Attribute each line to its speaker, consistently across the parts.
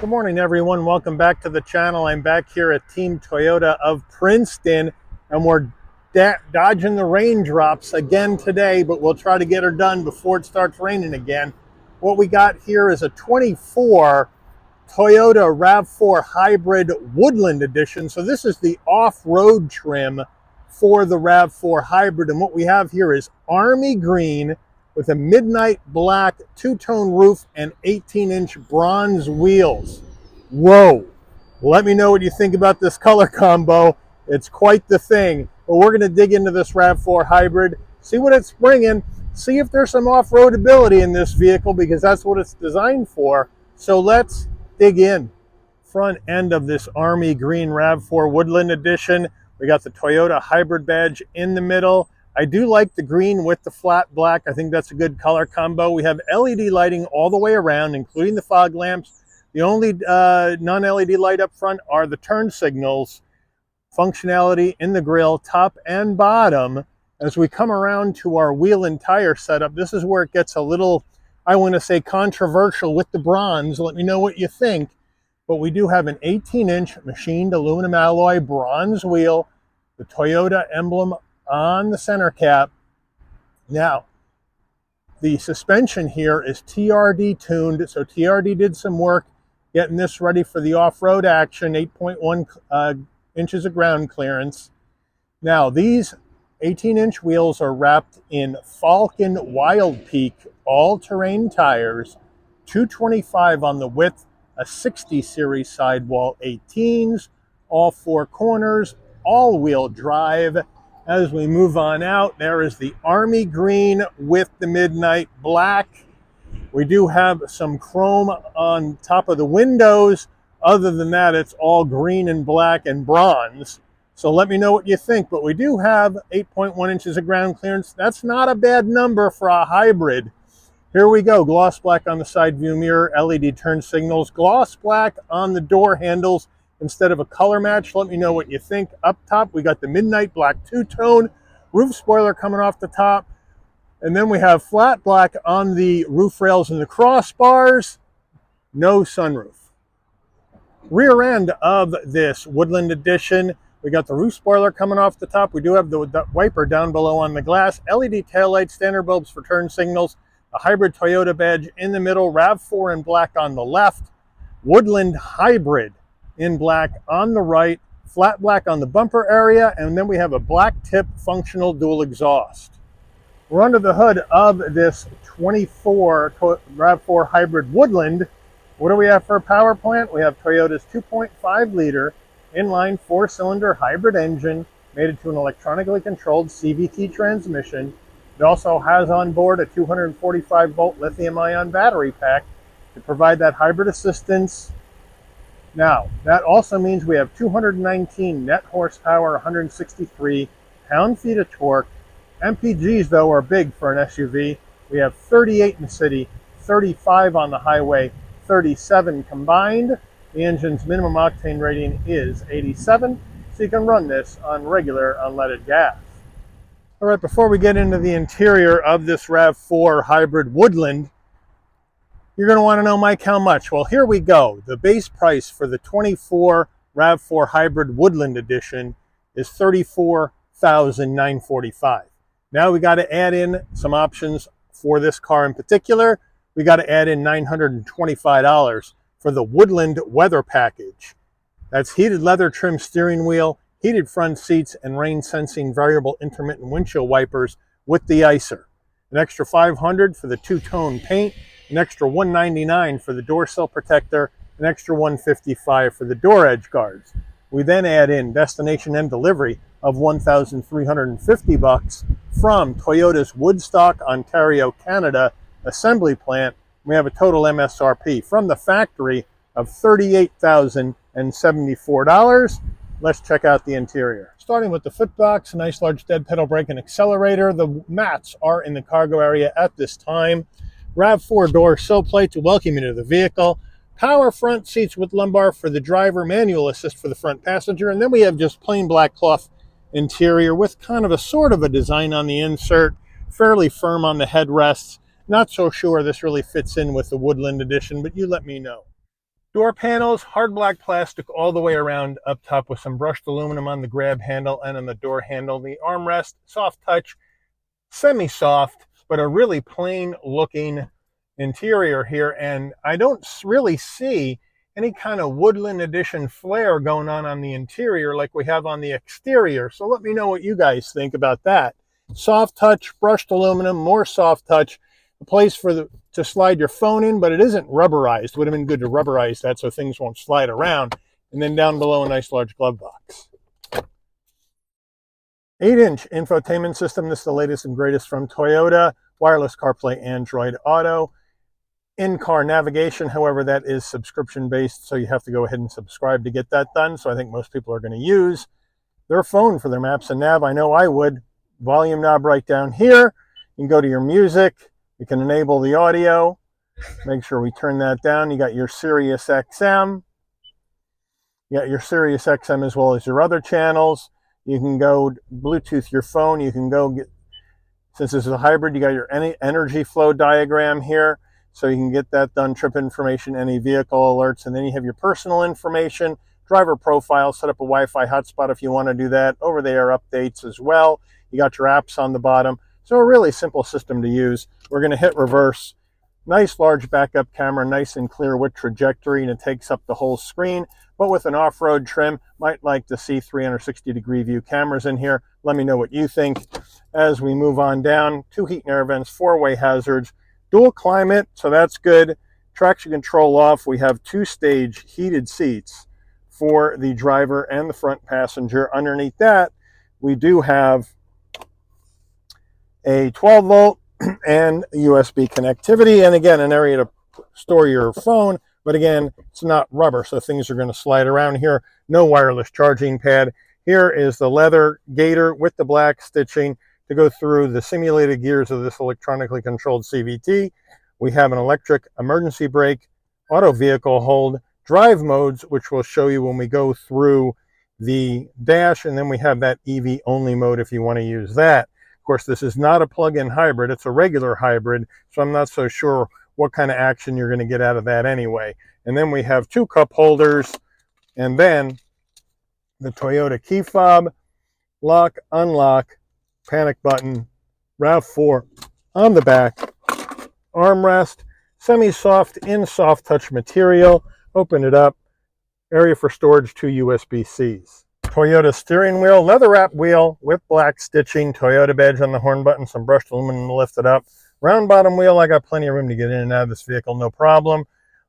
Speaker 1: Good morning, everyone. Welcome back to the channel. I'm back here at Team Toyota of Princeton, and we're dodging the raindrops again today, but we'll try to get her done before it starts raining again. What we got here is a 24 Toyota RAV4 Hybrid Woodland Edition. So this is the off-road trim for the RAV4 Hybrid, and what we have here is army green with a midnight black two-tone roof and 18-inch bronze wheels. Whoa! Let me know what you think about this color combo. It's quite the thing. But we're going to dig into this RAV4 Hybrid, see what it's bringing, see if there's some off-road ability in this vehicle, because that's what it's designed for. So let's dig in. Front end of this army green RAV4 Woodland Edition. We got the Toyota Hybrid badge in the middle. I do like the green with the flat black. I think that's a good color combo. We have LED lighting all the way around, including the fog lamps. The only non-LED light up front are the turn signals. Functionality in the grille, top and bottom. As we come around to our wheel and tire setup, this is where it gets a little, I want to say, controversial with the bronze. Let me know what you think. But we do have an 18-inch machined aluminum alloy bronze wheel, the Toyota emblem on the center cap. Now, the suspension here is TRD tuned, so TRD did some work getting this ready for the off-road action, 8.1 inches of ground clearance. Now, these 18-inch wheels are wrapped in Falcon Wild Peak all-terrain tires, 225 on the width, a 60 series sidewall 18s, all four corners, all-wheel drive. As we move on out, there is the army green with the midnight black. We do have some chrome on top of the windows. Other than that, it's all green and black and bronze. So let me know what you think. But we do have 8.1 inches of ground clearance. That's not a bad number for a hybrid. Here we go. Gloss black on the side view mirror, LED turn signals, gloss black on the door handles instead of a color match. Let me know what you think. Up top, we got the midnight black two-tone, roof spoiler coming off the top, and then we have flat black on the roof rails and the crossbars, no sunroof. Rear end of this Woodland Edition, we got the roof spoiler coming off the top. We do have the wiper down below on the glass, LED taillights, standard bulbs for turn signals, a hybrid Toyota badge in the middle, RAV4 in black on the left, Woodland Hybrid in black on the right, flat black on the bumper area, and then we have a black tip functional dual exhaust. We're under the hood of this 24 RAV4 Hybrid Woodland. What do we have for a power plant? We have Toyota's 2.5 liter inline 4-cylinder hybrid engine mated to an electronically controlled CVT transmission. It also has on board a 245 volt lithium ion battery pack to provide that hybrid assistance. Now, that also means we have 219 net horsepower, 163 pound-feet of torque. MPGs, though, are big for an SUV. We have 38 in the city, 35 on the highway, 37 combined. The engine's minimum octane rating is 87, so you can run this on regular unleaded gas. All right, before we get into the interior of this RAV4 Hybrid Woodland, you're going to want to know, Mike, how much? Well, here we go. The base price for the 24 RAV4 Hybrid Woodland Edition is $34,945. Now we got to add in some options for this car in particular. We got to add in $925 for the Woodland Weather Package. That's heated leather trim steering wheel, heated front seats, and rain sensing variable intermittent windshield wipers with the icer. An extra $500 for the two-tone paint, an extra $199 for the door sill protector, an extra $155 for the door edge guards. We then add in destination and delivery of $1,350 from Toyota's Woodstock, Ontario, Canada assembly plant. We have a total MSRP from the factory of $38,074. Let's check out the interior. Starting with the footbox, a nice large dead pedal brake and accelerator. The mats are in the cargo area at this time. RAV4 door sill plate to welcome you to the vehicle. Power front seats with lumbar for the driver, manual assist for the front passenger, and then we have just plain black cloth interior with kind of a sort of a design on the insert, fairly firm on the headrests. Not so sure this really fits in with the Woodland Edition, but you let me know. Door panels, hard black plastic all the way around up top with some brushed aluminum on the grab handle and on the door handle. The armrest, soft touch, semi-soft, but a really plain looking interior here. And I don't really see any kind of Woodland edition flair going on the interior like we have on the exterior. So let me know what you guys think about that. Soft touch, brushed aluminum, more soft touch. A place to slide your phone in, but it isn't rubberized. Would have been good to rubberize that so things won't slide around. And then down below, a nice large glove box. 8-inch infotainment system. This is the latest and greatest from Toyota. Wireless CarPlay, Android Auto. In-car navigation, however, that is subscription-based, so you have to go ahead and subscribe to get that done. So I think most people are going to use their phone for their maps and nav. I know I would. Volume knob right down here. You can go to your music. You can enable the audio. Make sure we turn that down. You got your Sirius XM. You got your Sirius XM as well as your other channels. You can go Bluetooth your phone. You can go get, since this is a hybrid, you got your energy flow diagram here. So you can get that done, trip information, any vehicle alerts. And then you have your personal information, driver profile, set up a Wi-Fi hotspot if you want to do that, over-the-air updates as well. You got your apps on the bottom. So a really simple system to use. We're going to hit reverse. Nice large backup camera, nice and clear with trajectory, and it takes up the whole screen. But with an off-road trim, might like to see 360-degree view cameras in here. Let me know what you think. As we move on down, 2 heat and air vents, 4-way hazards, dual climate, so that's good. Traction control off. We have 2-stage heated seats for the driver and the front passenger. Underneath that, we do have a 12-volt and USB connectivity, and again, an area to store your phone, but again, it's not rubber, so things are going to slide around here. No wireless charging pad. Here is the leather gaiter with the black stitching to go through the simulated gears of this electronically controlled CVT. We have an electric emergency brake, auto vehicle hold, drive modes, which we'll show you when we go through the dash, and then we have that EV only mode if you want to use that. Of course, this is not a plug-in hybrid, it's a regular hybrid, so I'm not so sure what kind of action you're going to get out of that anyway. And then we have 2 cup holders, and then the Toyota key fob, lock, unlock, panic button, RAV4 on the back, armrest, semi-soft in soft touch material, open it up, area for storage, 2 USB-Cs. Toyota steering wheel, leather wrap wheel with black stitching, Toyota badge on the horn button, some brushed aluminum to lift it up. Round bottom wheel, I got plenty of room to get in and out of this vehicle, no problem.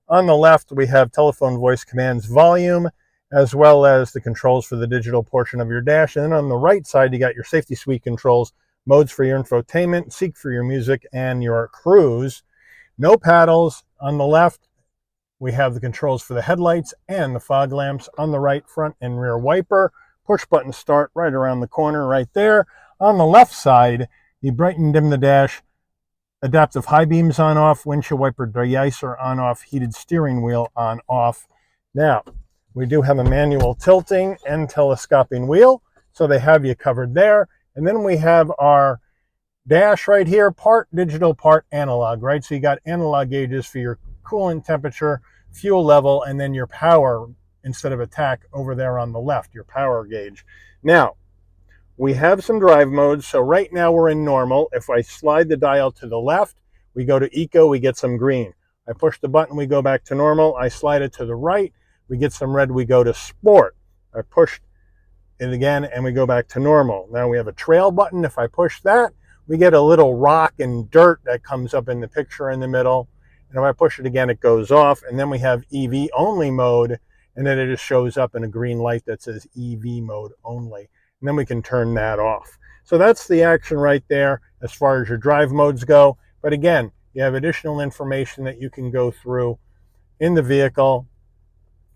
Speaker 1: On the left, we have telephone voice commands, volume, as well as the controls for the digital portion of your dash. And then on the right side, you got your safety suite controls, modes for your infotainment, seek for your music, and your cruise. No paddles. On the left, we have the controls for the headlights and the fog lamps. On the right, front and rear wiper. Push button start right around the corner right there. On the left side, you brighten dim the dash. Adaptive high beams on off. Windshield wiper de-icer on off. Heated steering wheel on off. Now, we do have a manual tilting and telescoping wheel. So they have you covered there. And then we have our dash right here. Part digital, part analog, right? So you got analog gauges for your coolant temperature, fuel level, and then your power instead of attack over there on the left, your power gauge. Now, we have some drive modes. So right now we're in normal. If I slide the dial to the left, we go to eco, we get some green. I push the button, we go back to normal. I slide it to the right, we get some red, we go to sport. I push it again and we go back to normal. Now we have a trail button. If I push that, we get a little rock and dirt that comes up in the picture in the middle. And if I push it again, it goes off. And then we have EV only mode, and then it just shows up in a green light that says EV mode only. And then we can turn that off. So that's the action right there as far as your drive modes go. But again, you have additional information that you can go through in the vehicle,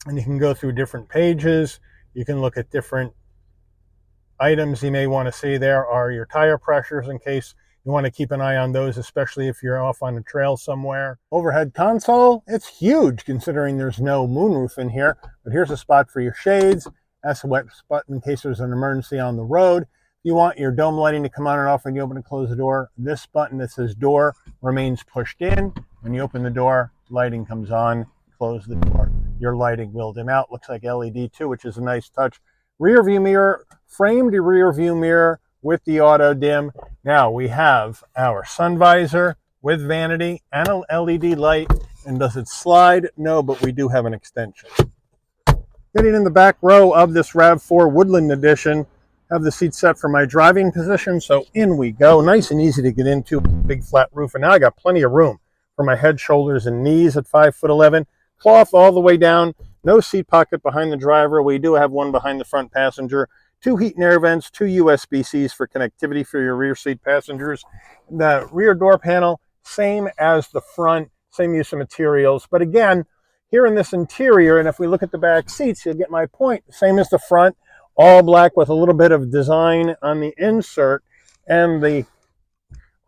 Speaker 1: and you can go through different pages. You can look at different items you may want to see. There are your tire pressures in case you want to keep an eye on those, especially if you're off on a trail somewhere. Overhead console, it's huge considering there's no moonroof in here, but here's a spot for your shades. That's a wet spot in case there's an emergency on the road. If you want your dome lighting to come on and off when you open and close the door, this button that says door remains pushed in. When you open the door, lighting comes on, close the door. your lighting will dim out. Looks like LED too, which is a nice touch. Rear view mirror, framed rear view mirror with the auto dim. Now we have our sun visor with vanity and an LED light. And does it slide? No, but we do have an extension. Getting in the back row of this RAV4 Woodland Edition, have the seat set for my driving position, so in we go. Nice and easy to get into, big flat roof, and now I got plenty of room for my head, shoulders, and knees at 5'11". Cloth all the way down, no seat pocket behind the driver. We do have one behind the front passenger, 2 heat and air vents, 2 USB-Cs for connectivity for your rear seat passengers. The rear door panel, same as the front, same use of materials, but again, here in this interior, and if we look at the back seats, you'll get my point. Same as the front, all black with a little bit of design on the insert, and the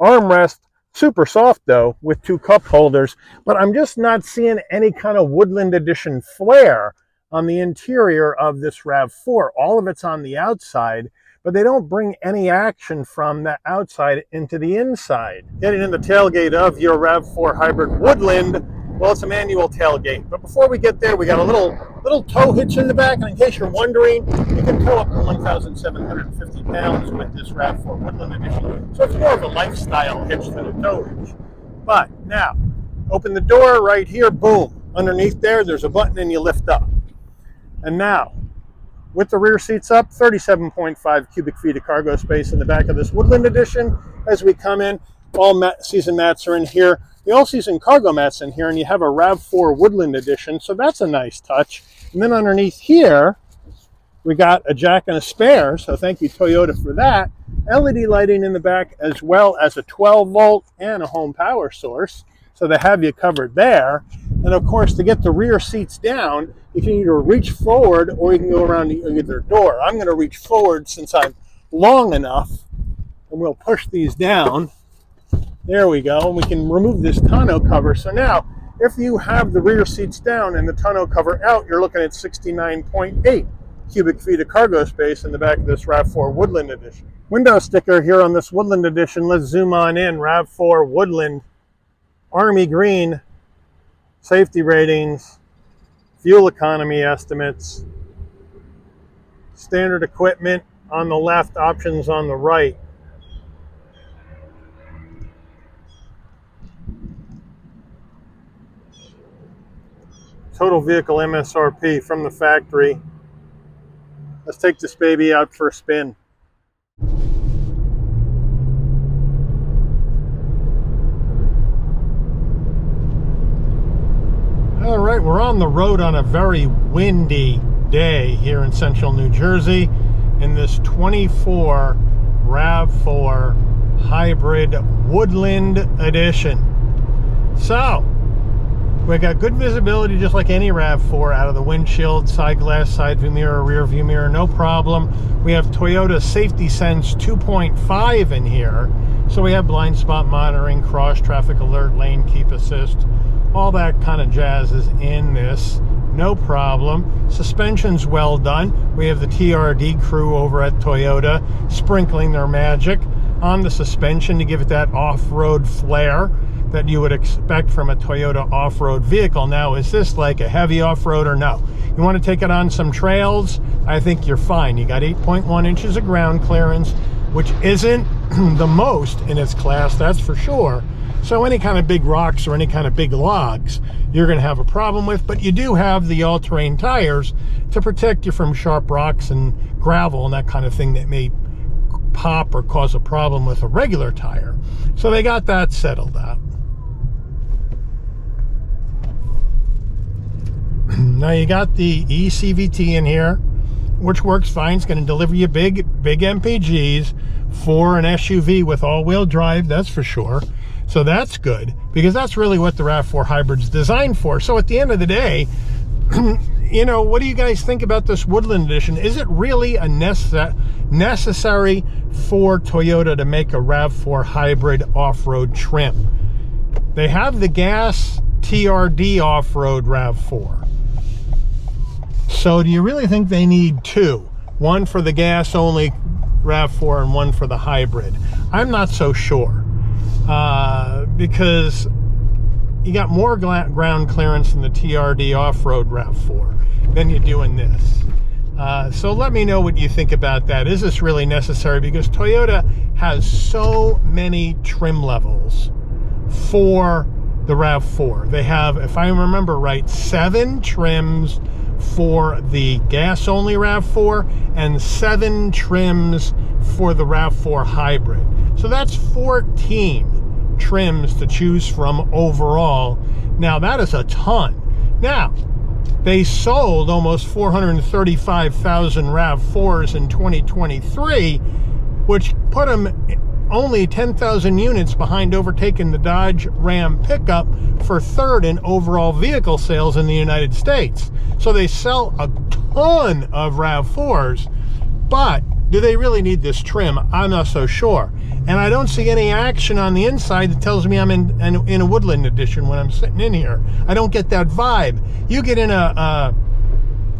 Speaker 1: armrest, super soft though, with 2 cup holders, but I'm just not seeing any kind of Woodland Edition flair on the interior of this RAV4. All of it's on the outside, but they don't bring any action from the outside into the inside. Getting in the tailgate of your RAV4 hybrid Woodland, well, it's a manual tailgate, but before we get there, we got a little tow hitch in the back, and in case you're wondering, you can tow up to 1,750 pounds with this RAV4 Woodland Edition, so it's more of a lifestyle hitch than a tow hitch. But now, open the door right here, boom, underneath there's a button and you lift up. And now, with the rear seats up, 37.5 cubic feet of cargo space in the back of this Woodland Edition. As we come in, all season mats are in here. The all-season cargo mats in here, and you have a RAV4 Woodland Edition, so that's a nice touch. And then underneath here, we got a jack and a spare, so thank you Toyota for that. LED lighting in the back, as well as a 12-volt and a home power source, so they have you covered there. And of course, to get the rear seats down, you can either reach forward or you can go around either door. I'm going to reach forward since I'm long enough, and we'll push these down. There we go, and we can remove this tonneau cover. So now, if you have the rear seats down and the tonneau cover out, you're looking at 69.8 cubic feet of cargo space in the back of this RAV4 Woodland Edition. Window sticker here on this Woodland Edition. Let's zoom on in. RAV4 Woodland, Army Green, safety ratings, fuel economy estimates, standard equipment on the left, options on the right. Total vehicle MSRP from the factory. Let's take this baby out for a spin. All right, we're on the road on a very windy day here in central New Jersey in this 24 RAV4 Hybrid Woodland Edition. So, we got good visibility just like any RAV4 out of the windshield, side glass, side view mirror, rear view mirror, no problem. We have Toyota Safety Sense 2.5 in here. So we have blind spot monitoring, cross traffic alert, lane keep assist, all that kind of jazz is in this, no problem. Suspension's well done. We have the TRD crew over at Toyota sprinkling their magic on the suspension to give it that off-road flair that you would expect from a Toyota off-road vehicle. Now, is this like a heavy off-road or no? You want to take it on some trails? I think you're fine. You got 8.1 inches of ground clearance, which isn't the most in its class, that's for sure. So any kind of big rocks or any kind of big logs, you're going to have a problem with, but you do have the all-terrain tires to protect you from sharp rocks and gravel and that kind of thing that may pop or cause a problem with a regular tire. So they got that settled out. Now you got the eCVT in here, which works fine. It's going to deliver you big MPGs for an SUV with all-wheel drive, that's for sure. So that's good, because that's really what the RAV4 Hybrid's designed for. So at the end of the day, you know, what do you guys think about this Woodland Edition? Is it really a necessary for Toyota to make a RAV4 Hybrid off-road trim? They have the gas TRD off-road RAV4. So do you really think they need two? One for the gas-only RAV4 and one for the hybrid? I'm not so sure. Because, you got more ground clearance in the TRD off-road RAV4 than you do in this. So let me know what you think about that. Is this really necessary? Because Toyota has so many trim levels for the RAV4. They have, if I remember right, 7 trims for the gas-only RAV4 and 7 trims for the RAV4 hybrid. So that's 14 trims to choose from overall. Now that is a ton. Now, they sold almost 435,000 RAV4s in 2023, which put them only 10,000 units behind overtaking the Dodge Ram pickup for 3rd in overall vehicle sales in the United States. So they sell a ton of RAV4s, but do they really need this trim? I'm not so sure. And I don't see any action on the inside that tells me I'm in a Woodland edition when I'm sitting in here. I don't get that vibe. You get in a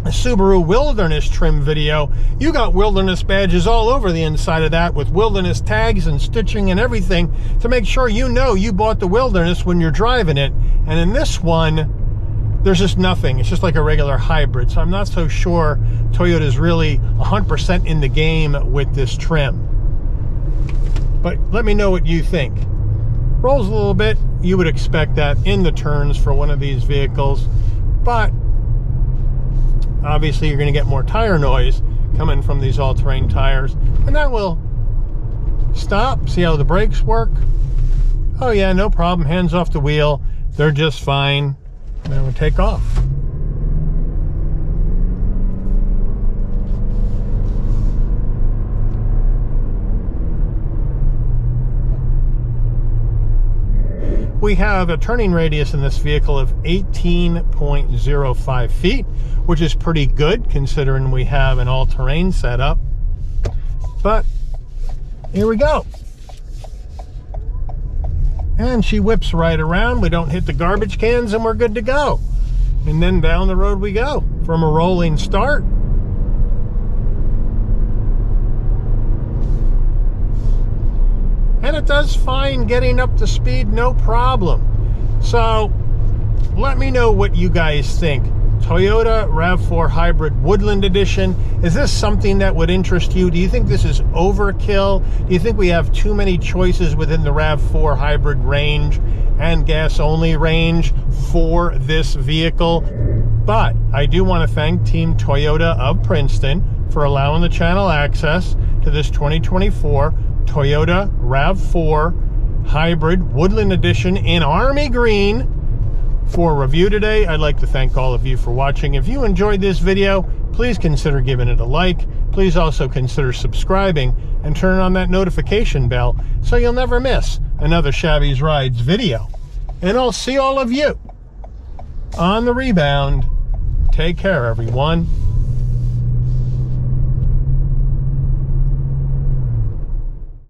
Speaker 1: Subaru Wilderness trim video, you got Wilderness badges all over the inside of that with Wilderness tags and stitching and everything to make sure you know you bought the Wilderness when you're driving it. And in this one, there's just nothing. It's just like a regular hybrid. So I'm not so sure Toyota's really 100% in the game with this trim. But let me know what you think. Rolls a little bit. You would expect that in the turns for one of these vehicles. But obviously you're going to get more tire noise coming from these all-terrain tires. And that will stop. See how the brakes work? Oh yeah, no problem. Hands off the wheel. They're just fine. And then we'll take off. We have a turning radius in this vehicle of 18.05 feet, which is pretty good considering we have an all-terrain setup. But here we go. And she whips right around. We don't hit the garbage cans and we're good to go. And then down the road we go from a rolling start. And it does fine getting up to speed, no problem. So let me know what you guys think. Toyota RAV4 Hybrid Woodland Edition. Is this something that would interest you? Do you think this is overkill? Do you think we have too many choices within the RAV4 Hybrid range and gas-only range for this vehicle? But I do want to thank Team Toyota of Princeton for allowing the channel access to this 2024 Toyota RAV4 Hybrid Woodland Edition in Army Green for review today. I'd like to thank all of you for watching. If you enjoyed this video, please consider giving it a like. Please also consider subscribing and turn on that notification bell so you'll never miss another Shabby's Rides video. And I'll see all of you on the rebound. Take care, everyone.